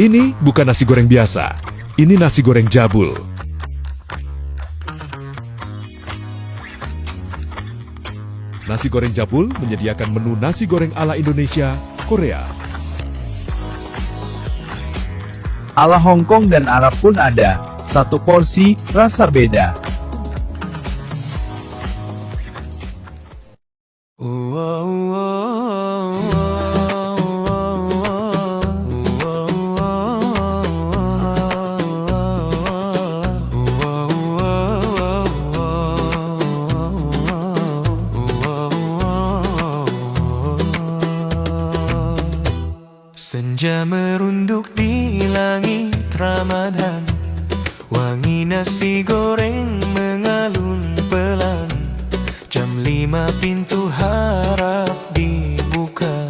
Ini bukan nasi goreng biasa, ini nasi goreng jabul. Nasi goreng jabul menyediakan menu nasi goreng ala Indonesia, Korea. Ala Hong Kong dan Arab pun ada, satu porsi, rasa beda. Senja merunduk di langit Ramadan, wangi nasi goreng mengalun pelan. Jam 5 pintu harap dibuka,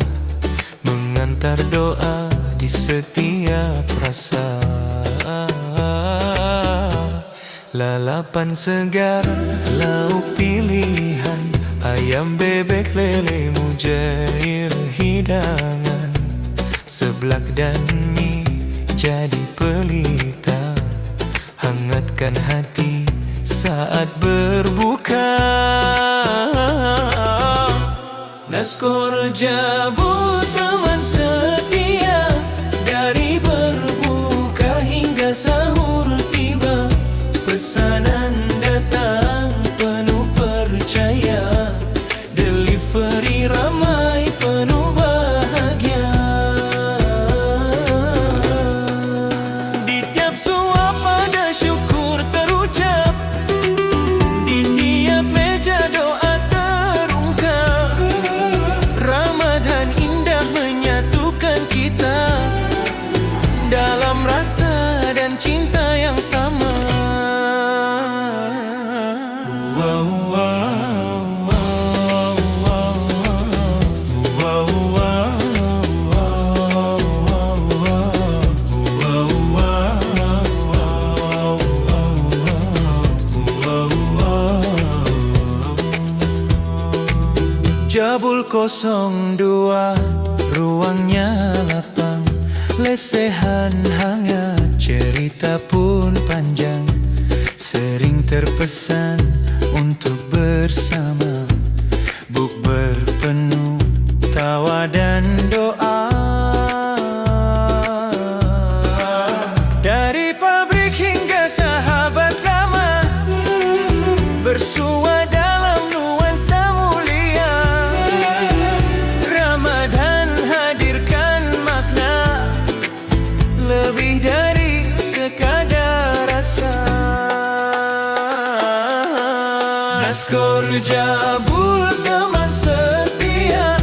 mengantar doa di setiap rasa. Lalapan segar, lauk pilihan, ayam bebek lele mujair hidangan. Seblak dan mie jadi pelita, hangatkan hati saat berbuka. Naskor jabul teman setia, dari berbuka hingga sahur tiba. Pesanan datang penuh percaya, delivery ramai penuh bahagia. Di tiap suap ada syukur terucap, di tiap meja doa terungkap. Ramadan indah menyatukan kita dalam rasa dan cinta yang sama. Jabul 02, ruangnya lapang, lesehan hangat, cerita pun panjang. Sering terpesan untuk bersama, bukber penuh tawa dan doa. Dari pabrik hingga sahabat lama, bersua dalam nuansa mulia. Ramadan hadirkan makna lebih dari sekadar rasa. Naskor jabul teman setia,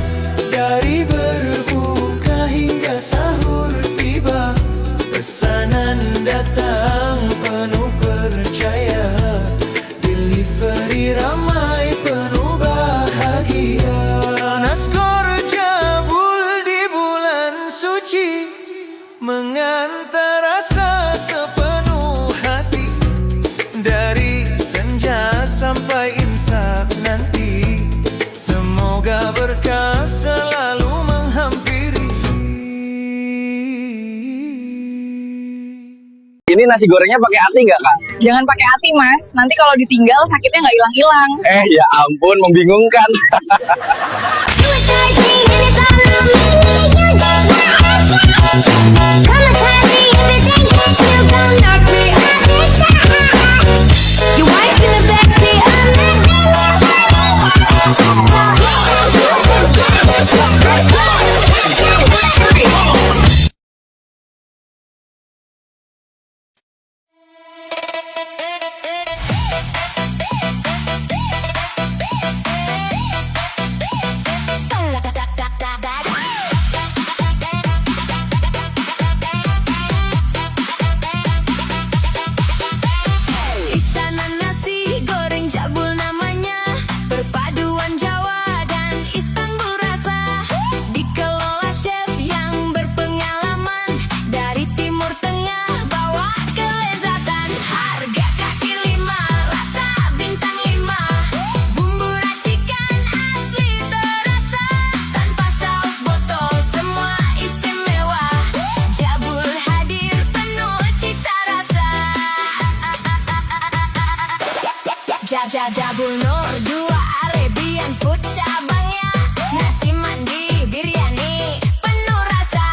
dari berbuka hingga sahur tiba. Pesanan datang penuh percaya, delivery ramai penuh bahagia. Naskor jabul di bulan suci, mengantar rasa sepenuh hati. Dari senja sampai imsak nanti, semoga berkah selalu menghampiri. Ini nasi gorengnya pakai ati nggak, Kak? Jangan pakai hati, Mas. Nanti kalau ditinggal sakitnya nggak hilang-hilang. Ya ampun, membingungkan. Jabul Nur 2 Arabian Food cabangnya. Nasi mandi, biryani, penuh rasa.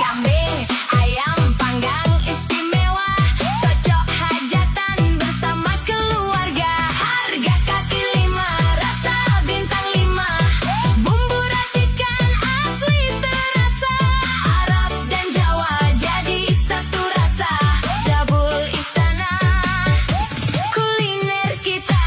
Kambing, ayam panggang istimewa. Cocok hajatan bersama keluarga. Harga kaki 5, rasa bintang 5. Bumbu racikan asli terasa. Arab dan Jawa jadi satu rasa. Jabul Istana, kuliner kita.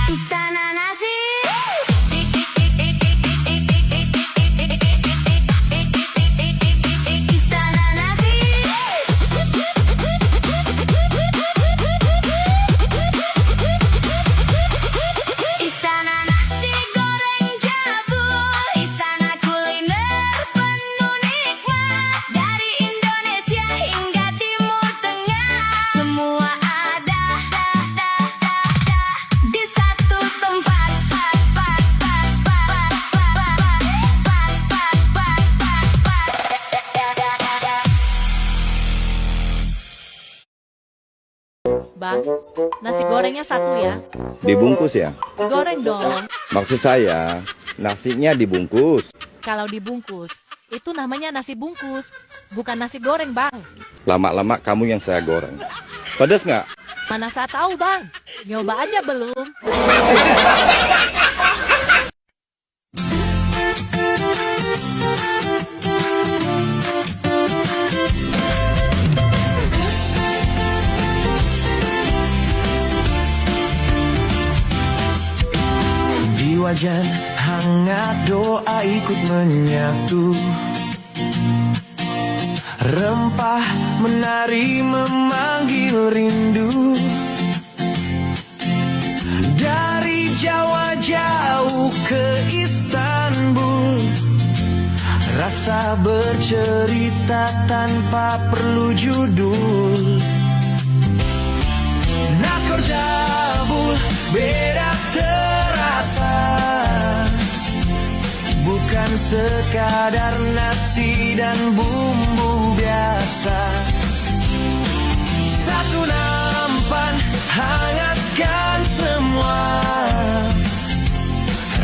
Istana nasi. Istana nasi. Istana nasi goreng Jabul. Istana kuliner penuh nikmat. Dari Indonesia hingga Timur Tengah, semua ada di satu tempat. Bang, nasi gorengnya 1 ya. Dibungkus ya? Goreng dong. Maksud saya, nasinya dibungkus. Kalau dibungkus, itu namanya nasi bungkus. Bukan nasi goreng, Bang. Lama-lama kamu yang saya goreng. Pedas nggak? Mana saya tahu, Bang. Nyoba aja belum. Di wajan hangat doa ikut menyatu. Rempah menari memanggil rindu. Dari Jawa jauh ke Istanbul, rasa bercerita tanpa perlu judul. Naskor Jabul beda terasa. Bukan sekadar nasi dan bumbu biasa. Satu nampan hangatkan semua.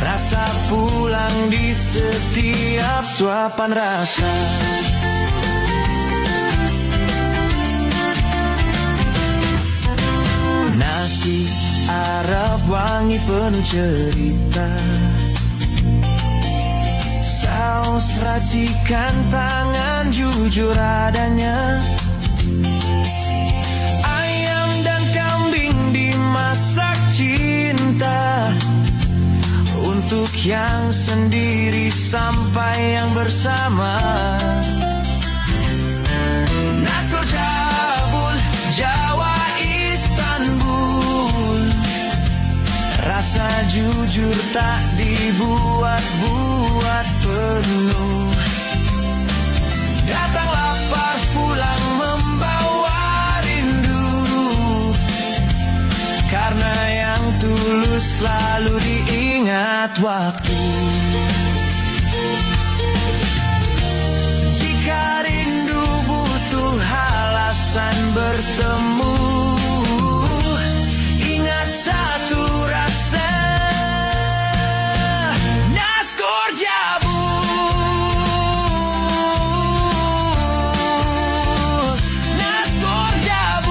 Rasa pulang di setiap suapan rasa. Nasi Arab wangi penuh cerita. Saus racikan tangan jujur adanya. Ayam dan kambing dimasak cinta. Untuk yang sendiri sampai yang bersama. Naskor Jabul, Jawa Istanbul. Rasa jujur tak dibuat-buat penuh. Datang lapar pulang membawa rindu. Karena yang tulus selalu diingat waktu. Jika rindu butuh alasan bertemu, ingat satu rasa. Naskor Jabul, Naskor Jabul.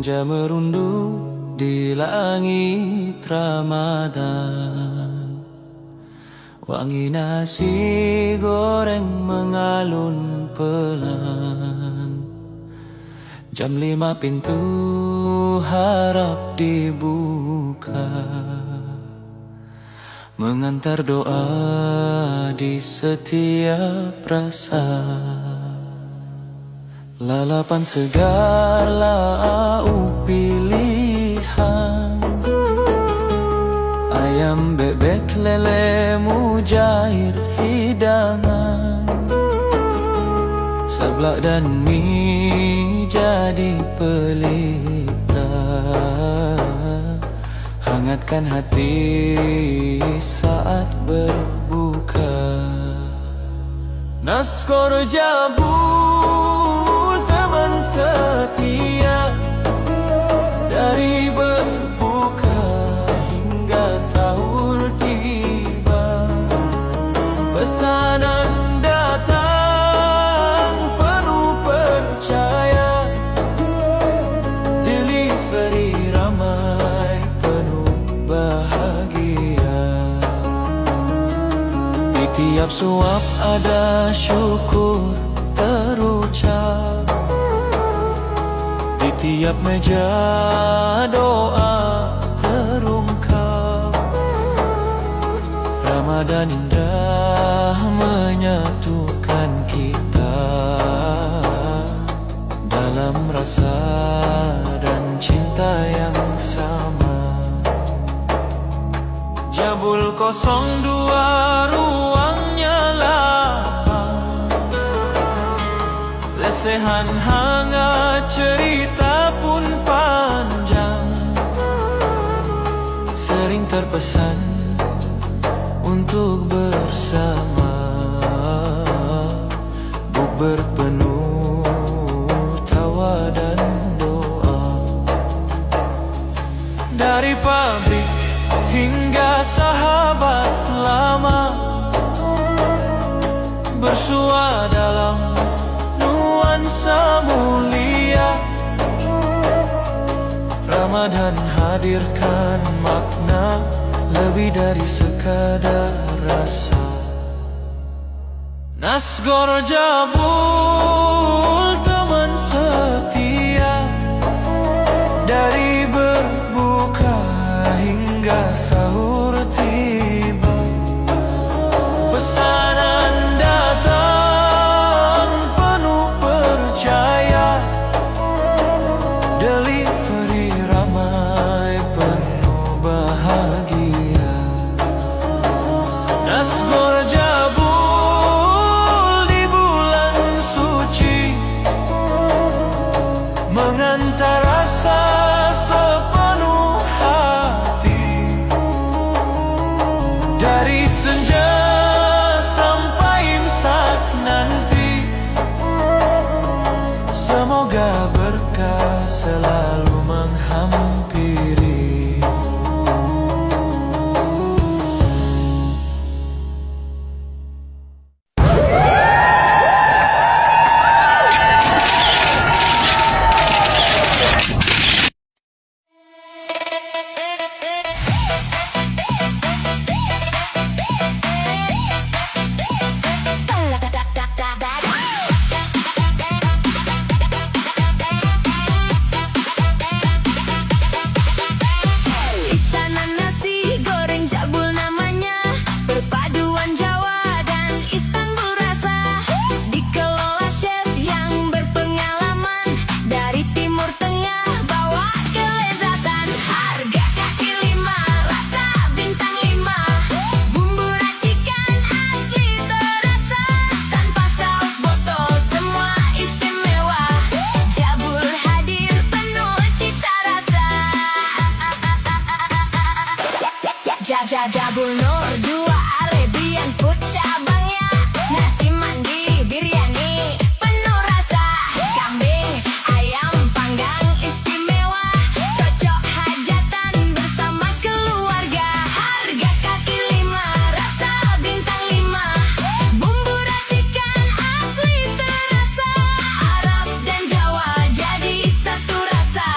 Senja merunduk di langit Ramadan, wangi nasi goreng mengalun pelan. Jam 5 pintu harap dibuka, mengantar doa di setiap rasa. Lalapan segar lauk pilihan, ayam bebek lele mujair hidangan, seblak dan mie jadi pelita, hangatkan hati saat berbuka. Naskor Jabul teman setia, dari berbuka hingga sahur tiba, pesanan datang penuh percaya, delivery ramai penuh bahagia. Di tiap suap ada syukur terucap, di tiap meja doa terungkap. Ramadan indah menyatukan kita dalam rasa dan cinta yang sama. Jabul 02 ruangnya lapang, lesehan hangat cerita pun panjang, sering terpesan untuk bersama, bukber penuh tawa dan doa. Dari pabrik hingga sahabat lama, bersua dalam nuansa mulia. Ramadan hadirkan makna lebih dari sekadar rasa. Naskor Jabul teman setia, dari berbuka hingga sahur tiba, pesanan datang penuh percaya, delivery ramai penuh bahagia. Naskor Jabul di bulan suci, mengantar rasa sepenuh hati, dari senja sampai imsak nanti. Semoga berkah selalu menghampiri. Istana nasi goreng Jabul namanya, perpaduan Jawa dan Istanbul rasa, dikelola chef yang berpengalaman, dari Timur Tengah bawa kelezatan. Harga kaki 5, rasa bintang 5, bumbu racikan asli terasa, tanpa saus botol semua istimewa. Jabul hadir penuh cita rasa. Jabul Nur 2 Arabian Food cabangnya, nasi mandi biryani penuh rasa, kambing ayam panggang istimewa, cocok hajatan bersama keluarga. Harga kaki 5, rasa bintang 5, bumbu racikan asli terasa, Arab dan Jawa jadi satu rasa.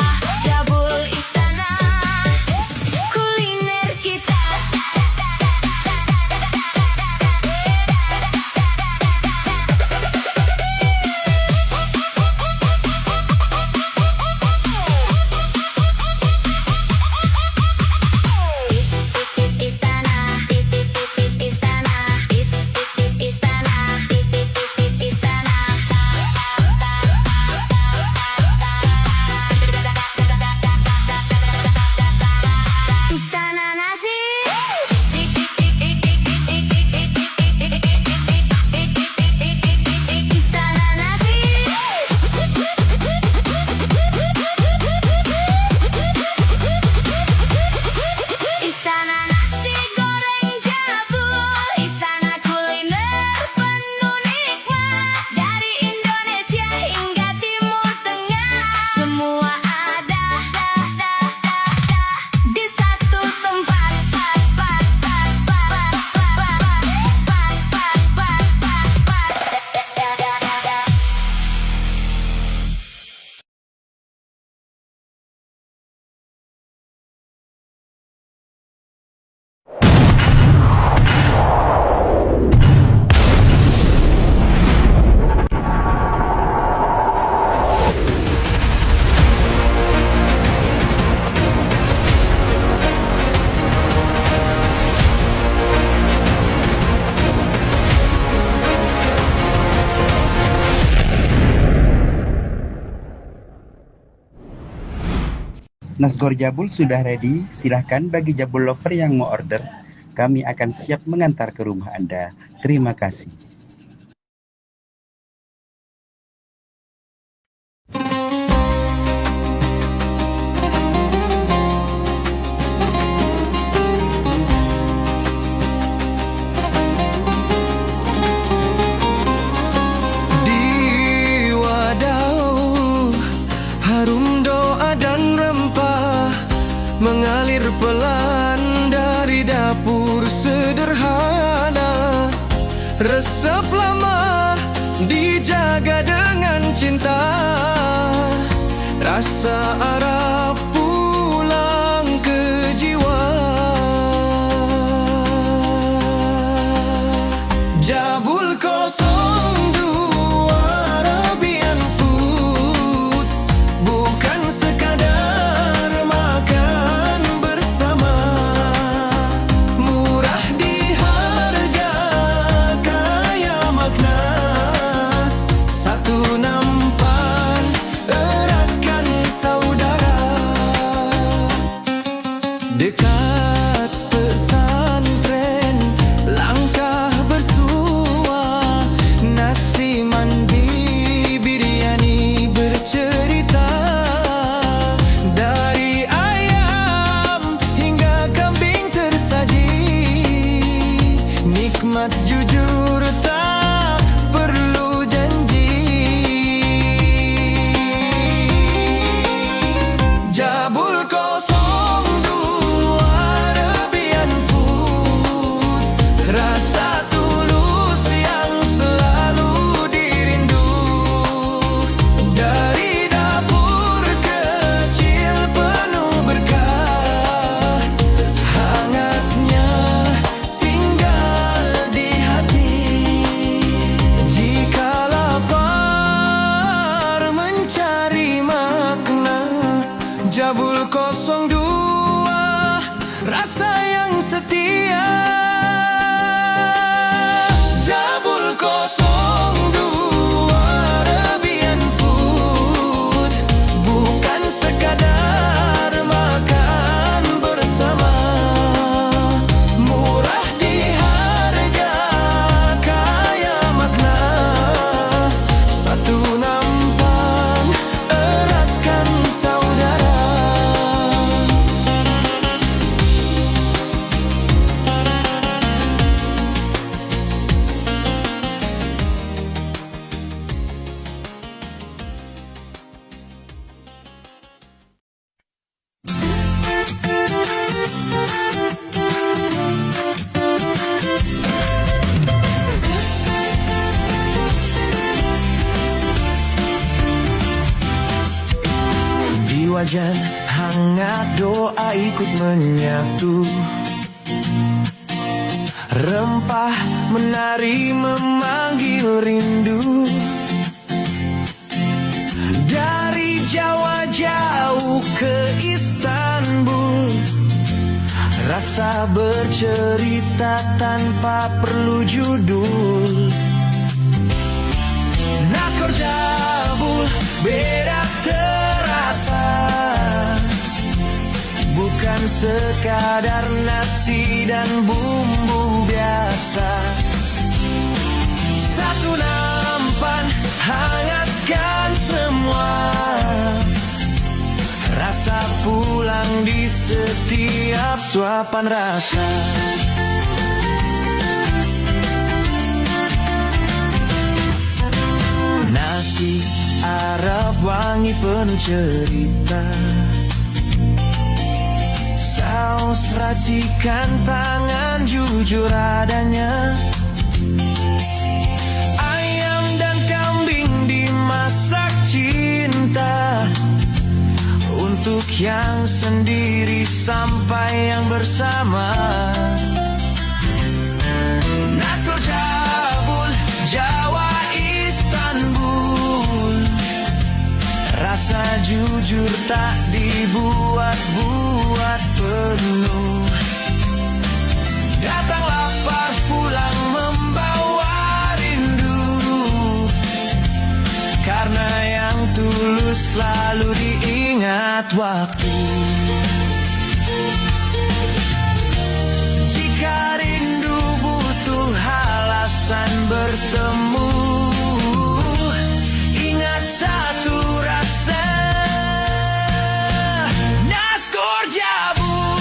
Nasgor Jabul sudah ready, silahkan bagi Jabul lover yang mau order. Kami akan siap mengantar ke rumah Anda. Terima kasih. Di wadah harum doa dan rempah mengalir pelan dari dapur sederhana. Resep lama dijaga dengan cinta, rasa Arab pulang ke jiwa. Jabul 02 Arabian Food bukan sekadar makan bersama, murah di harga, kaya makna, satu nampan eratkan saudara. Dekat pesantren langkah bersua, nasi mandi biryani bercerita, dari ayam hingga kambing tersaji, nikmat jujur tak perlu janji. Jabul 02 Arabian Food, rasa tulus yang selalu dirindu, dari dapur kecil penuh berkah, hangatnya tinggal di hati. Jika lapar mencari makna, Jabul 02 rasa yang setia. Jabul 02 Arabian Food bukan sekadar makan bersama, murah di harga, kaya makna, satu nampan eratkan saudara. Di wajan hangat doa ikut menyatu, rempah menari memanggil rindu, dari Jawa jauh ke Istanbul, rasa bercerita tanpa perlu judul. Nasgor Jabul beda terasa, bukan sekadar nasi dan bumbu biasa, satu nampan hangatkan semua, rasa pulang di setiap suapan rasa. Nasi Arab wangi penuh cerita, saus racikan tangan jujur adanya, ayam dan kambing dimasak cinta, untuk yang sendiri sampai yang bersama. Nasgor Jabul Jawa Istanbul, rasa jujur tak dibuat-buat penuh, datang lapar pulang membawa rindu, karena yang tulus selalu diingat waktu. Jika rindu butuh alasan bertemu, ingat satu rasa, Naskor Jabul,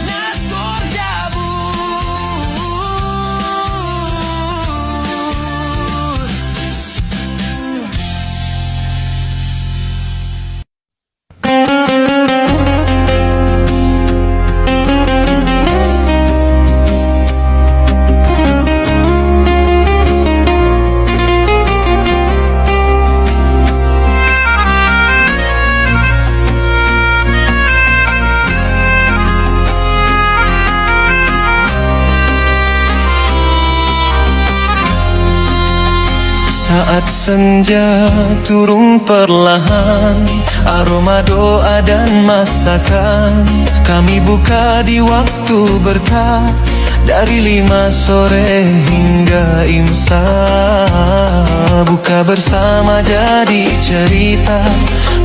Naskor Jabul. Saat senja turun perlahan, aroma doa dan masakan kami buka di waktu berkah, dari 5 sore hingga imsak. Buka bersama jadi cerita,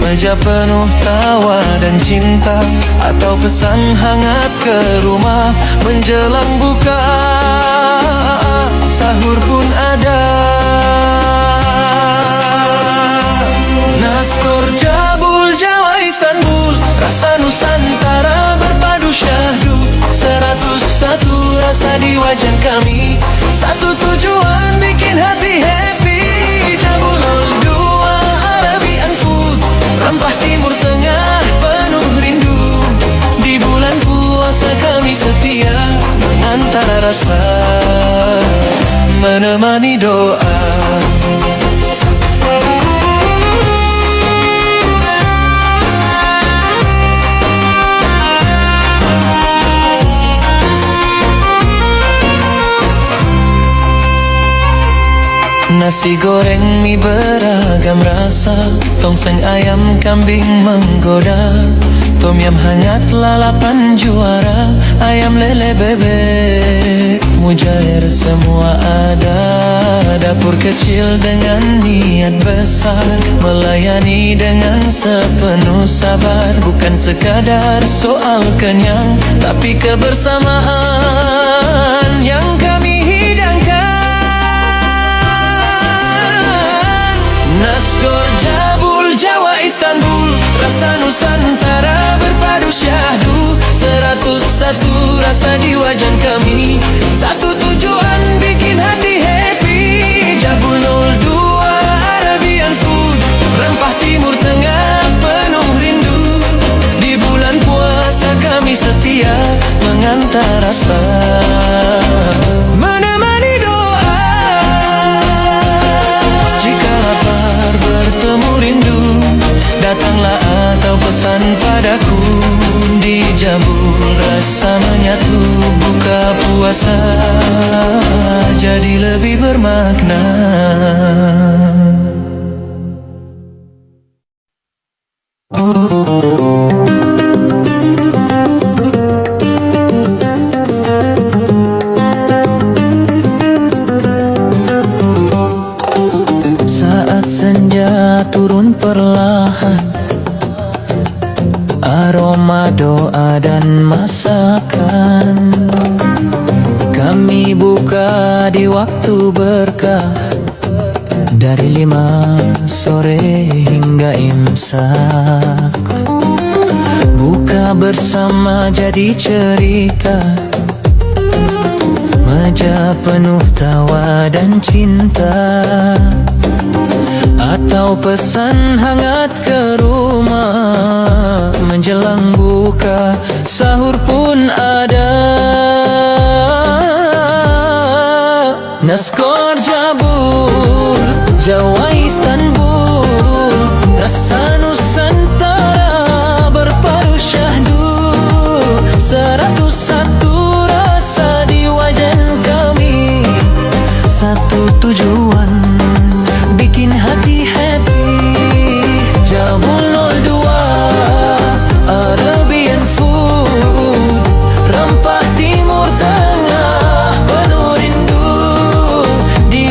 meja penuh tawa dan cinta, atau pesan hangat ke rumah menjelang buka. Sahur pun ada. Naskor Jabul Jawa Istanbul, rasa Nusantara berpadu syahdu. 101 rasa di wajan kami, satu tujuan bikin hati happy. Jabul 02 Arabian food, rempah timur tengah penuh rindu. Di bulan puasa kami setia mengantar rasa, menemani doa. Nasi goreng mie beragam rasa, tongseng ayam kambing menggoda, tom yam hangat lalapan juara, ayam lele bebek mujair semua ada. Dapur kecil dengan niat besar, melayani dengan sepenuh sabar. Bukan sekadar soal kenyang, tapi kebersamaan yang kami hidangkan. Naskor Jabul Jawa Istanbul, rasa Nusantara berpadu syahdu. 101 rasa di wajan kami, satu tujuan bikin hati happy. Jabul 02 Arabian food, rempah timur tengah penuh rindu. Di bulan puasa kami setia mengantar rasa, menemani doa. Jika lapar bertemu rindu, datanglah atau pesan padaku. Di Jabul rasa menyatu, buka puasa jadi lebih bermakna. Saat senja turun perlahan, aroma doa dan masakan kami buka di waktu berkah, dari 5 sore hingga imsak. Buka bersama jadi cerita, meja penuh tawa dan cinta, atau pesan hangat ke rumah menjelang buka. Sahur pun ada. Naskor Jabul Jawa Istanbul, rasa Nusantara berpadu syahdu. 101 rasa di wajan kami, satu tujuan bikin hati happy. Jabul 02 Arabian food, rempah timur tengah penuh rindu. Di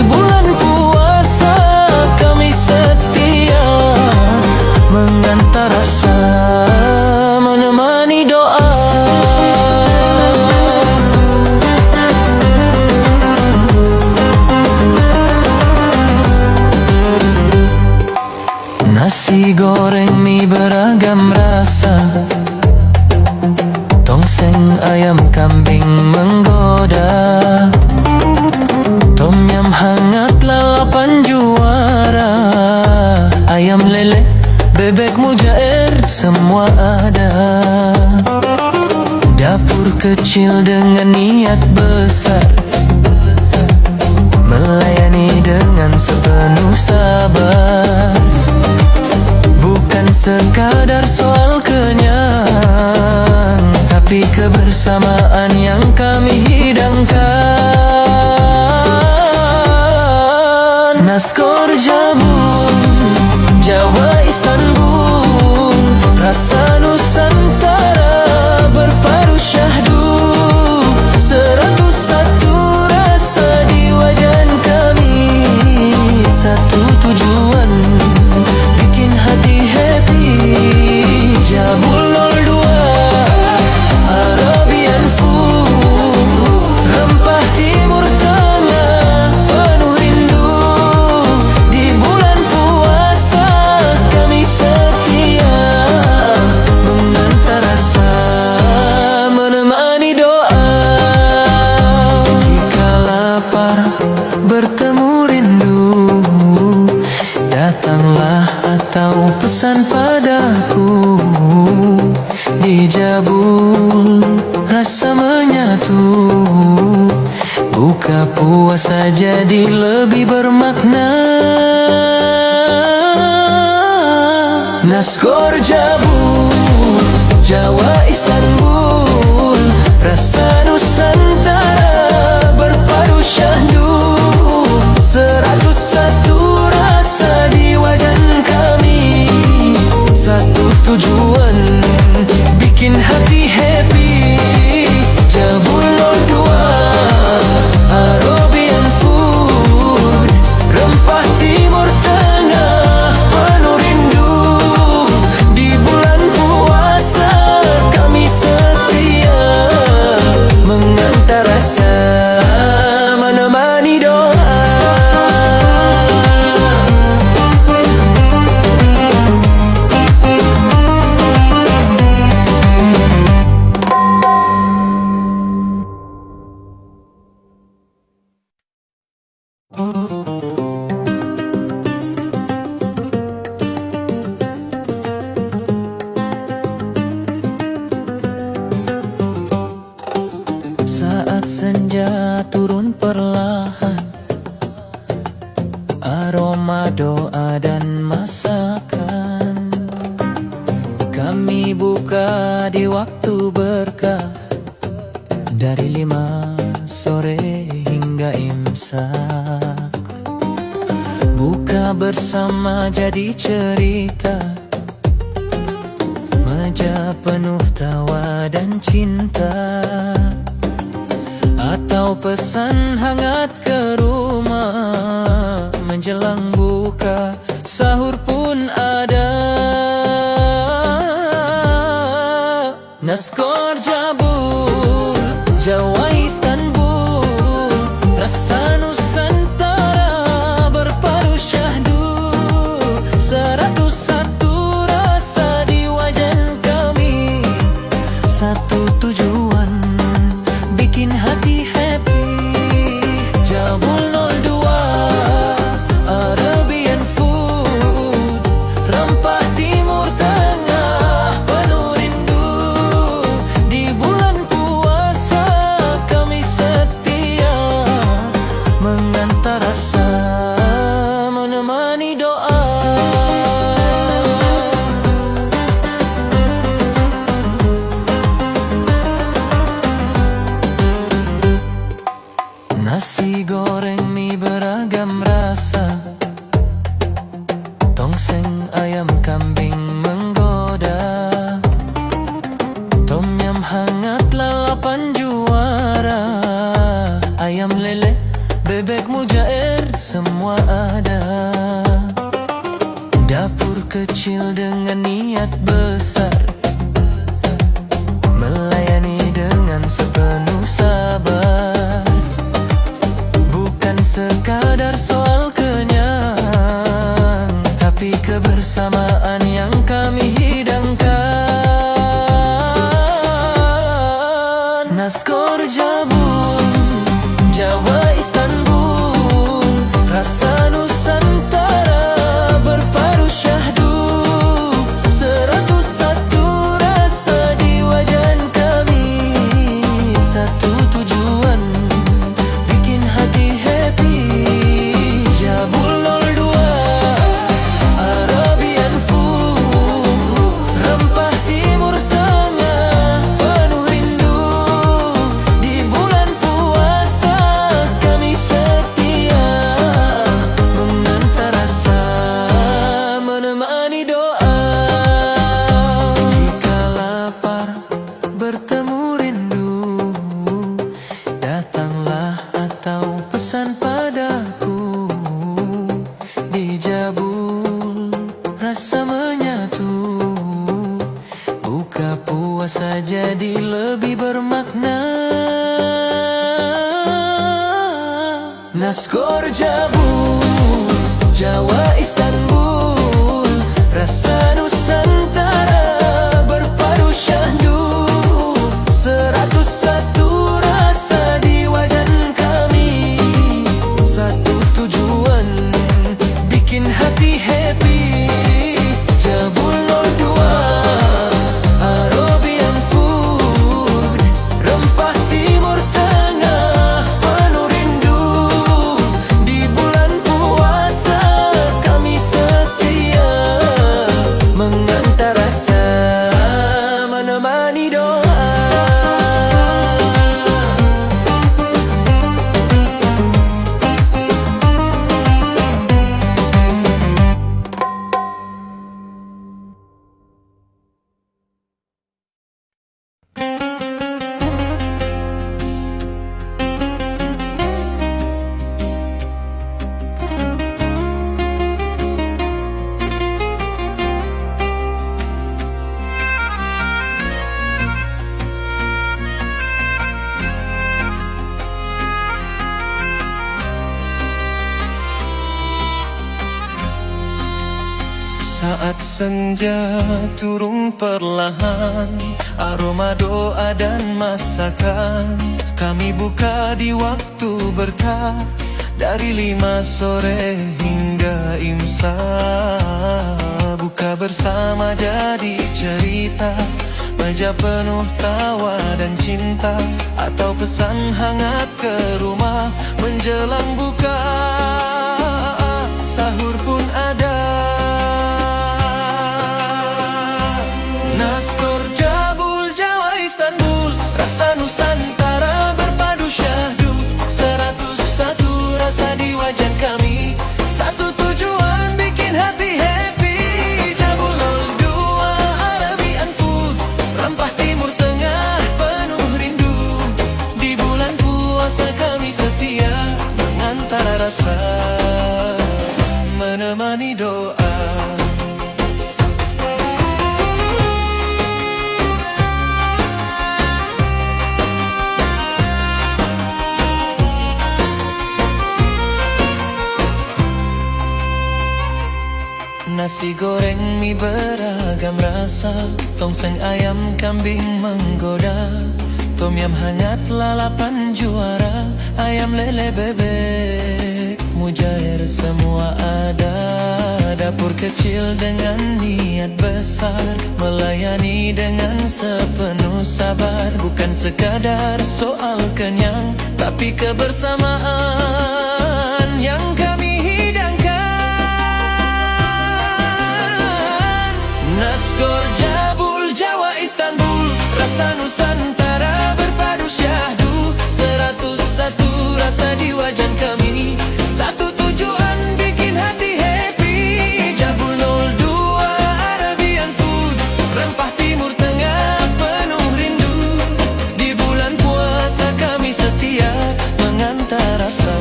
Nasi goreng mie beragam rasa, tongseng ayam kambing menggoda, tom yum hangat lalapan juara, ayam lele, bebek mujair semua ada. Dapur kecil dengan niat besar, melayani dengan sepenuh sabar. Bukan sekadar soal kenyang, tapi kebersamaan yang kami hidangkan. Nasgor Jabul, Jawa Istanbul, rasa Nusantara berpadu syahdu. 101 rasa di wajan kami, satu tujuan bikin hati happy. Jabul 02 Arabian food, rempah timur tengah penuh rindu. Di bulan puasa kami setia mengantar rasa, menemani doa. Jika lapar bertemu rindu, datanglah atau pesan padaku. Di Jabul rasa menyatu, buka puasa jadi lebih bermakna. Nasgor Jabul, Jawa Istanbul, rasa Nusantara berpadu syahdu. 101 rasa di wajan kami, satu tujuan bikin hati happy. Jabul 02 Arabian food, rempah timur tengah penuh rindu. Di bulan puasa kami setia mengantar rasa, menemani doa. Saat senja turun perlahan, aroma doa dan masakan, kami buka di waktu berkah, dari 5 sore hingga imsak. Buka bersama jadi cerita, meja penuh tawa dan cinta. Atau pesan hangat ke rumah, menjelang buka sahur pun ada. Nasgor Jabul, Jawa Istanbul, rasa Nusantara berpadu syahdu. 101 rasa di wajan kami, satu tujuan bikin hati happy. Jabul 02 Arabian food, rempah timur tengah penuh rindu. Di bulan puasa kami setia mengantar rasa, menemani doa. Nasi goreng mie beragam rasa, tongseng ayam kambing menggoda, tom yum hangat lalapan juara, ayam lele, bebek mujair semua ada. Dapur kecil dengan niat besar, melayani dengan sepenuh sabar. Sekadar soal kenyang, tapi kebersamaan puasa jadi lebih bermakna. Nasgor Jabul, Jawa Istanbul, rasa Nusantara berpadu syahdu. 101 rasa di wajan kami, satu tujuan bikin hati happy. Jabul 02 Arabian food, rempah timur tengah penuh rindu. Di bulan puasa kami setia mengantar rasa, menemani doa. Saat senja turun perlahan, aroma doa dan masakan, kami buka di waktu berkah, dari 5 sore hingga imsak. Buka bersama jadi cerita, meja penuh tawa dan cinta, atau pesan hangat ke rumah menjelang buka. Sahur pun ada. Nasgor Jabul, Jawa Istanbul, rasa Nusantara berpadu syahdu. 101 rasa di wajan kami, satu tujuan bikin hati happy. Jabul 02 Arabian food, rempah timur tengah penuh rindu. Di bulan puasa kami setia mengantar rasa, menemani doa. Nasi goreng mie beragam rasa, tongseng ayam kambing menggoda, tom yam hangat lalapan juara, ayam lele bebek mujair semua ada. Dapur kecil dengan niat besar, melayani dengan sepenuh sabar. Bukan sekadar soal kenyang, tapi kebersamaan yang kami hidangkan. Nasgor Jabul, Jawa Istanbul, rasa Nusantara berpadu syahdu. 101 rasa di wajan kami, satu tujuan bikin hati happy. Jabul 02 Arabian food, rempah timur tengah penuh rindu. Di bulan puasa kami setia mengantar rasa,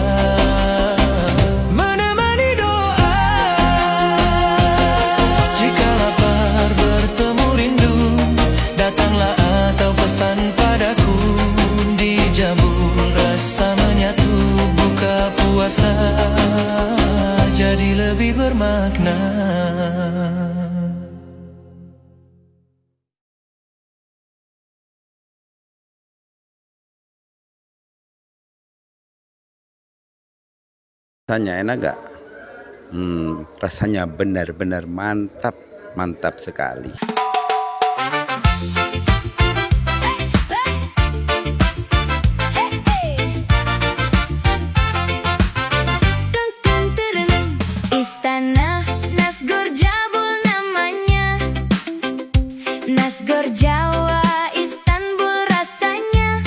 menemani doa. Jika lapar bertemu rindu, datanglah atau pesan padaku. Di Jabul rasa menyatu, buka puasa jadi lebih bermakna. Rasanya enak gak? Rasanya benar-benar mantap, mantap sekali. Istana Nasgor Jabul namanya, Nasgor Jawa Istanbul rasanya.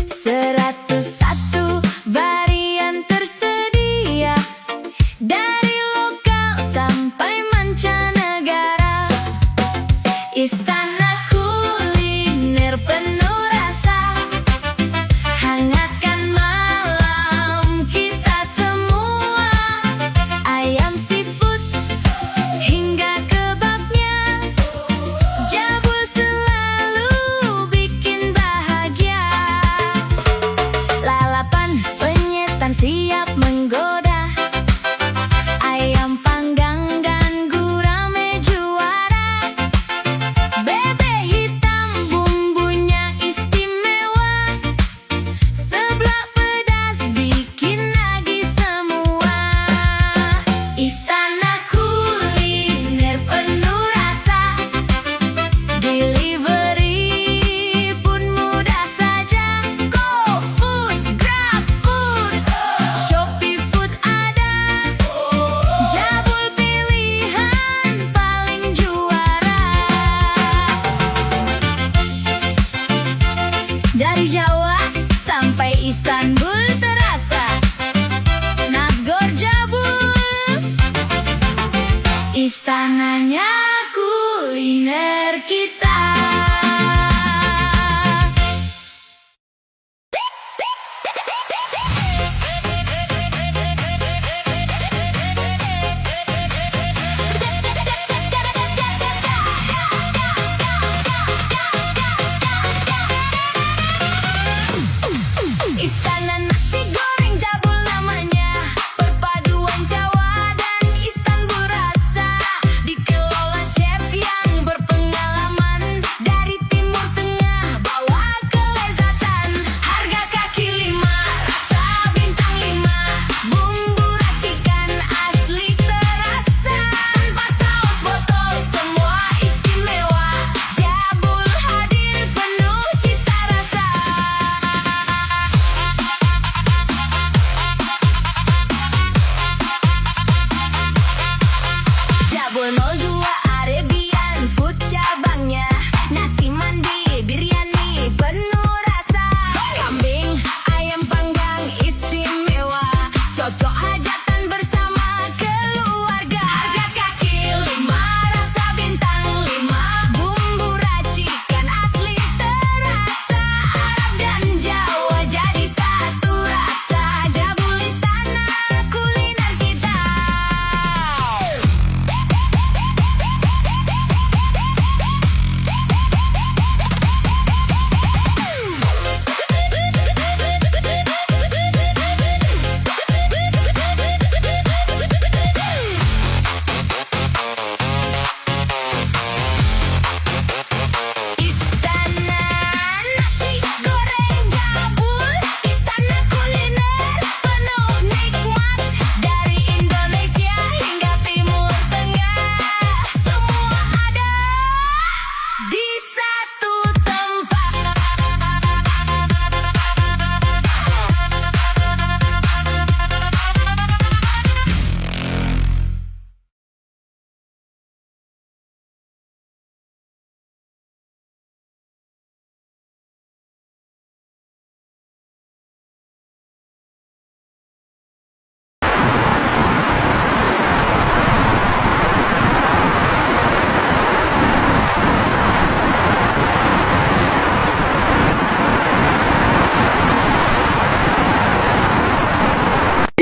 101 varian tersedia, dari lokal sampai mancanegara.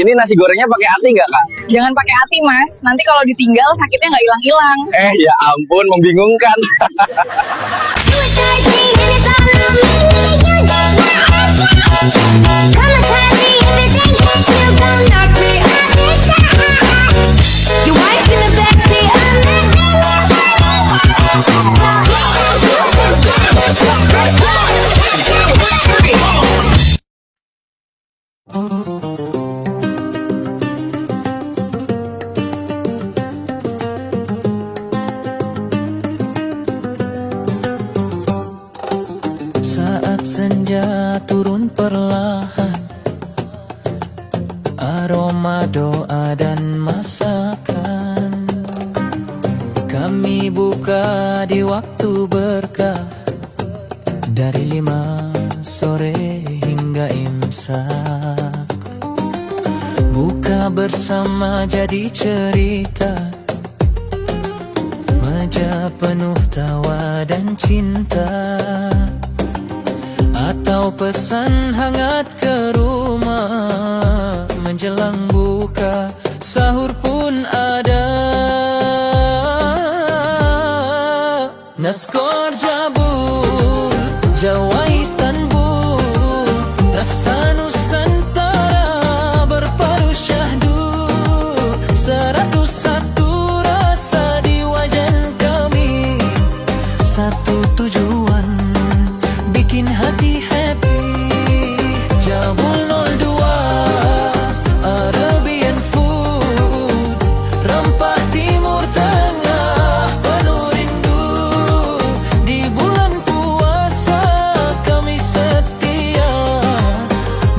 Ini nasi gorengnya pakai ati nggak kak? Jangan pakai hati mas, nanti kalau ditinggal sakitnya nggak hilang-hilang. Ya ampun, membingungkan. Saat senja turun perlahan, aroma doa dan masakan, kami buka di waktu berkah, dari 5 sore hingga imsak. Buka bersama jadi cerita, meja penuh tawa dan cinta, atau pesan hangat ke rumah. Menjelang buka, sahur pun ada. Naskor Jabul, Jawa Istanbul, rasa Nusantara berpadu syahdu. 101 rasa di wajan kami, satu tujuan bikin hati happy. Jabul 02 Arabian food, rempah timur tengah penuh rindu. Di bulan puasa kami setia,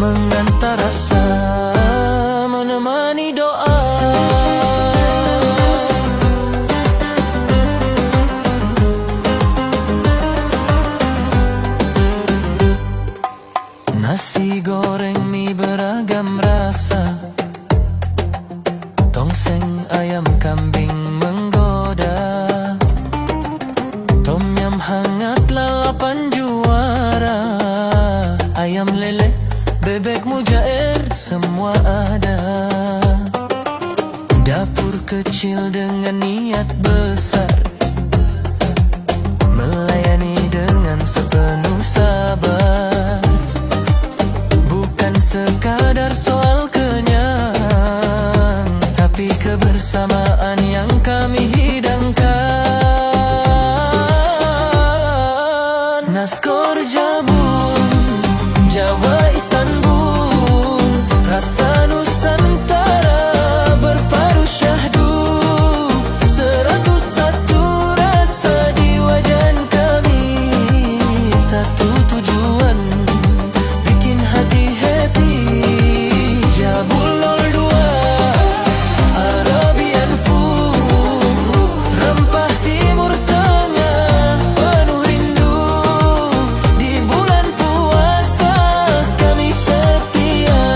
mengantar rasa, menemani doa. Nasi goreng mie beragam rasa, tongseng ayam kambing menggoda, tom yam hangat lalapan juara, ayam lele, bebek mujair semua ada. Dapur kecil dengan niat besar, melayani dengan sepenuh sabar. Sekadar soal kenyang, tapi kebersamaan yang kami hidangkan. Naskor Jabul, Jawa Istanbul, rasa Nusantara berpadu syahdu. 101 rasa di wajan kami, satu tujuan bikin hati happy. Jabul 02 Arabian food, rempah timur tengah penuh rindu. Di bulan puasa kami setia,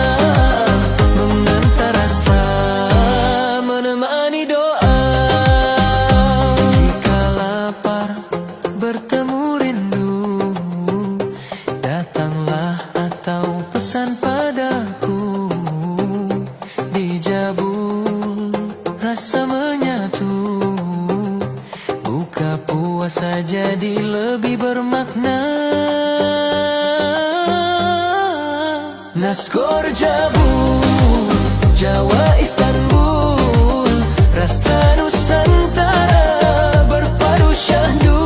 mengantar rasa, menemani doa. Jika lapar bertemu rindu, datanglah atau pesan padaku. Di Jabul rasa menyatu, buka puasa jadi lebih bermakna. Naskor Jabul, Jawa Istanbul, rasa Nusantara berpadu syahdu.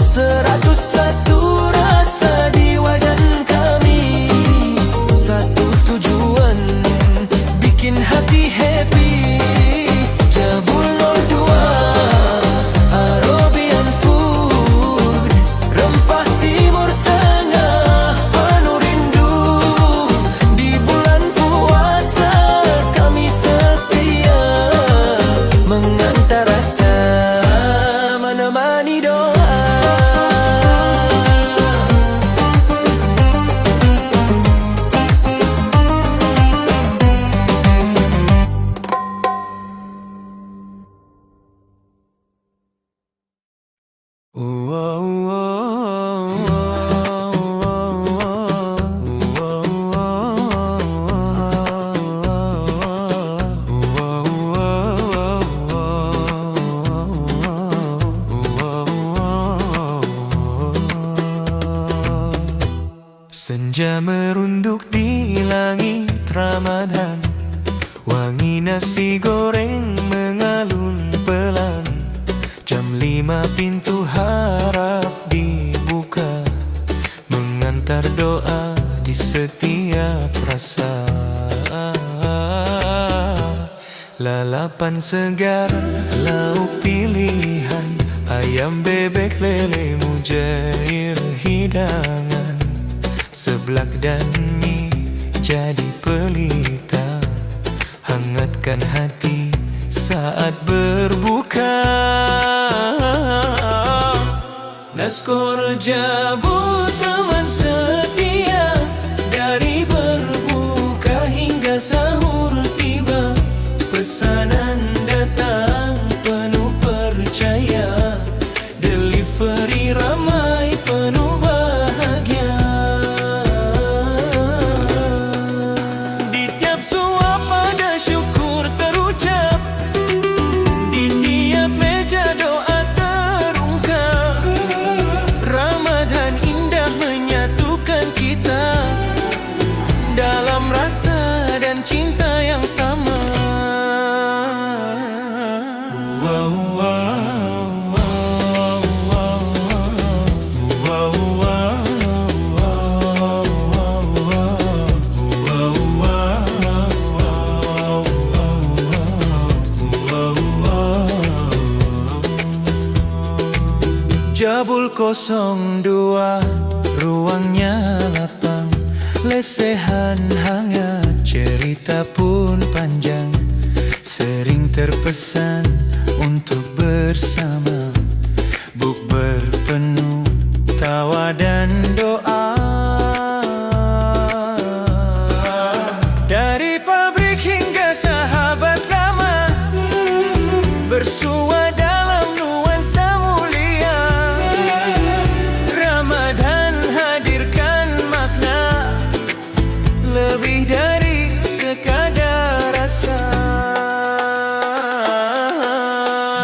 101 rasa di wajan kami, satu tujuan bikin hati happy. Jabul 02 Arabian food, rempah timur tengah penuh rindu. Di bulan puasa Bunyi nasi goreng mengalun pelan, jam 5 pintu harap dibuka, mengantar doa di setiap rasa. Lalapan segar, lauk pilihan, ayam bebek lele mujair hidangan, seblak dan mie jadi pelita, hangatkan hati saat berbuka. Nasgor Jabul teman setia, dari berbuka hingga sahur tiba, pesanan datang penuh percaya, delivery ramai penuh bahagia. Di tiap suap ada syukur terucap, di tiap meja doa terungkap. Ramadan indah menyatukan kita dalam rasa dan cinta yang sama. Jabul 02, ruangnya lapang, lesehan hangat, cerita pun panjang, sering terpesan untuk bersama, bukber penuh tawa dan doa. Dari pabrik hingga sahabat lama, bersua dalam nuansa mulia. Ramadan hadirkan makna lebih dari sekadar rasa.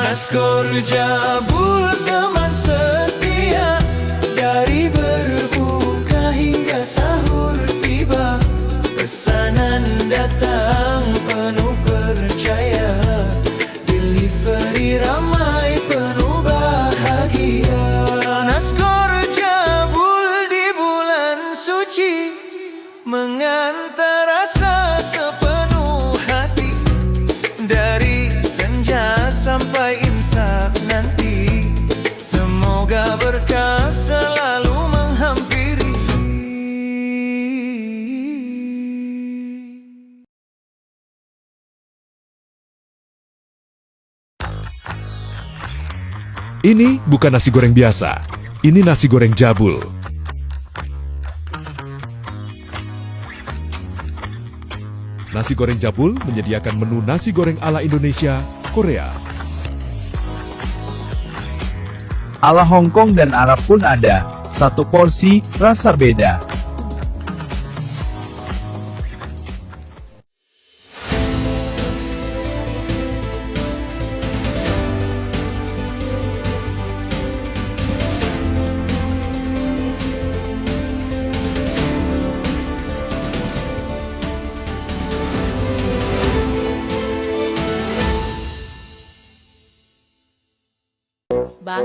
Nasgor Jabul teman setia, dari berbuka hingga sahur tiba, pesanan datang penuh percaya, delivery ramai penuh bahagia. Nasgor Jabul di bulan suci, mengantar rasa sepenuh hati, dari senja sampai imsak nanti, semoga berkah selalu menghampiri. Ini bukan nasi goreng biasa, ini nasi goreng Jabul. Nasi goreng Jabul menyediakan menu nasi goreng ala Indonesia, Korea. Ala Hong Kong dan Arab pun ada, satu porsi, rasa beda. Bang,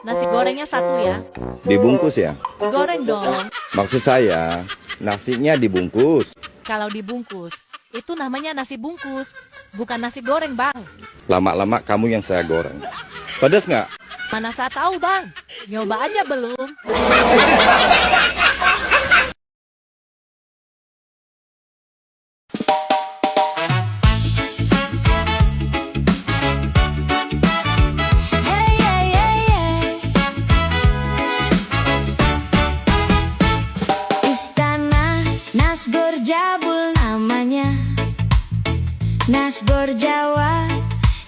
nasi gorengnya satu ya. Dibungkus ya? Goreng dong. Maksud saya, nasinya dibungkus. Kalau dibungkus, itu namanya nasi bungkus, bukan nasi goreng, Bang. Lama-lama kamu yang saya goreng. Pedas nggak? Mana saya tahu, Bang. Nyoba aja belum. Hey, hey, hey, hey. Istana Nasgor Jabul namanya, Nasgor Jawa,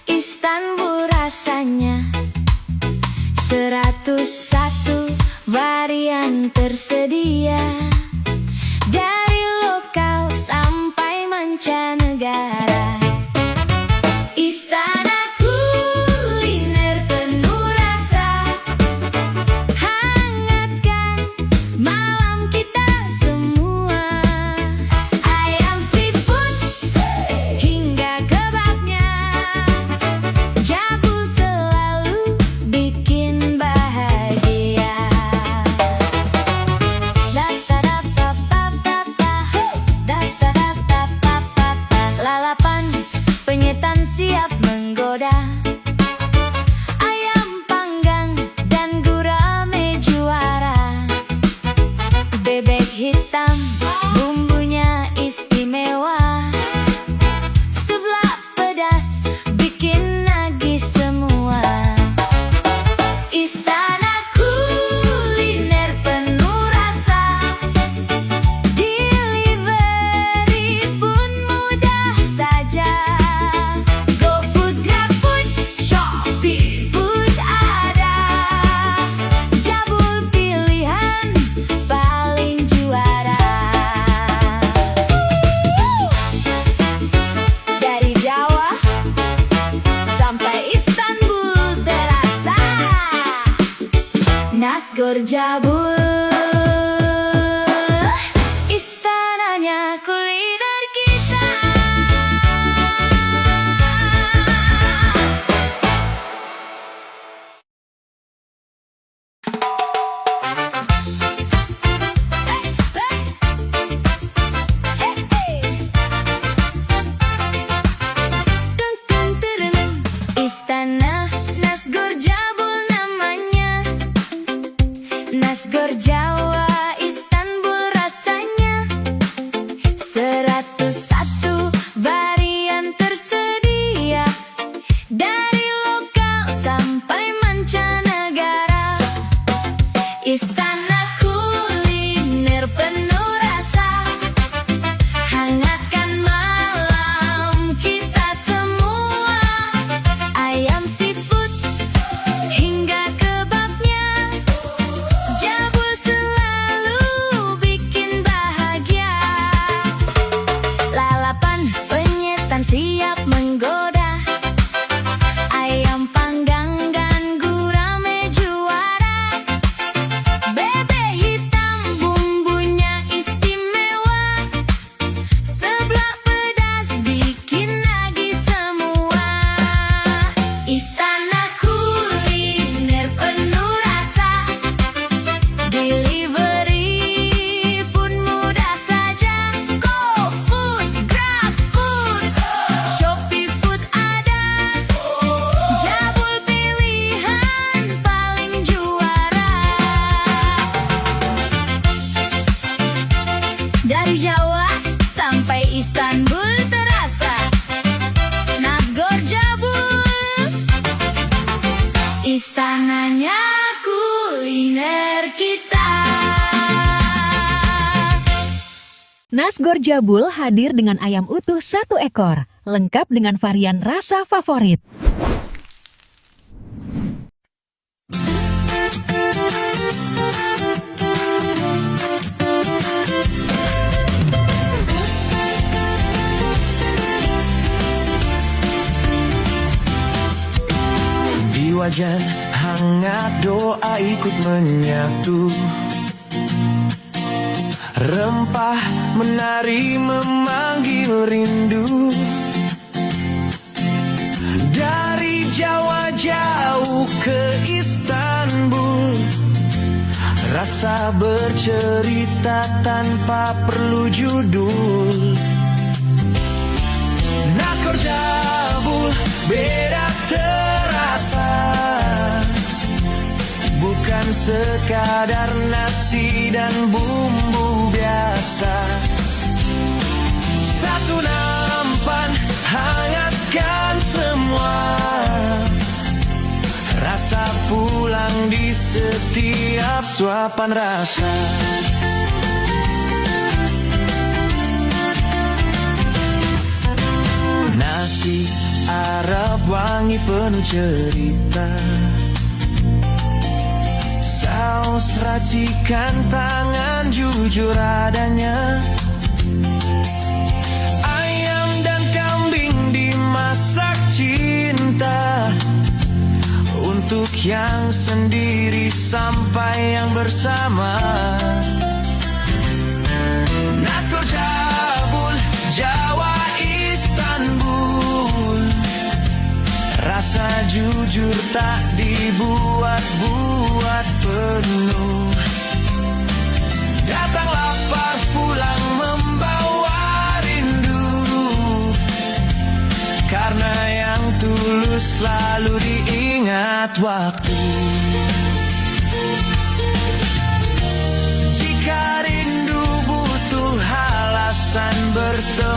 Istanbul rasanya, 101 varian tersedia, dari lokal sampai mancanegara. Istana kuliner penuh rasa, hangatkan malam kita semua. Ayam seafood hingga Jabul, istananya kuliner kita. Istana Nasgor Jabul namanya, Nasgor Jawa Istanbul rasanya. 101 varian tersedia, dari lokal sampai mancanegara. Istana kuliner penuh rasa, hangatkan malam kita semua. Ayam seafood hingga kebabnya, Jabul selalu bikin bahagia. Lalapan penyetan siap menggoda, ayam panggang dan gurame juara. Bebek hitam bumbunya istimewa, seblak pedas bikin nagih semua. Istana kuliner penuh rasa, delivery pun mudah saja. GoFood, GrabFood, Shopee Food ada, Jabul pilihan paling juara. Dari Jawa sampai Istanbul terasa, Nasgor Jabul, istananya kuliner kita. Nasgor Jabul hadir dengan ayam utuh 1 ekor, lengkap dengan varian rasa favorit. Di wajan hangat doa ikut menyatu, rempah menari memanggil rindu. Dari Jawa jauh ke Istanbul, rasa bercerita tanpa perlu judul. Nasgor Jabul beda terasa, bukan sekadar nasi dan bumbu biasa. Satu nampan hangatkan semua, rasa pulang di setiap suapan rasa. Nasi Arab wangi penuh cerita, saus racikan tangan jujur adanya. Ayam dan kambing dimasak cinta, untuk yang sendiri sampai yang bersama. Nasgor Jabul, Jawa Istanbul, rasa jujur tak dibuat-buat penuh. Datang lapar pulang membawa rindu, karena yang tulus selalu diingat waktu. Jika rindu butuh alasan bertemu,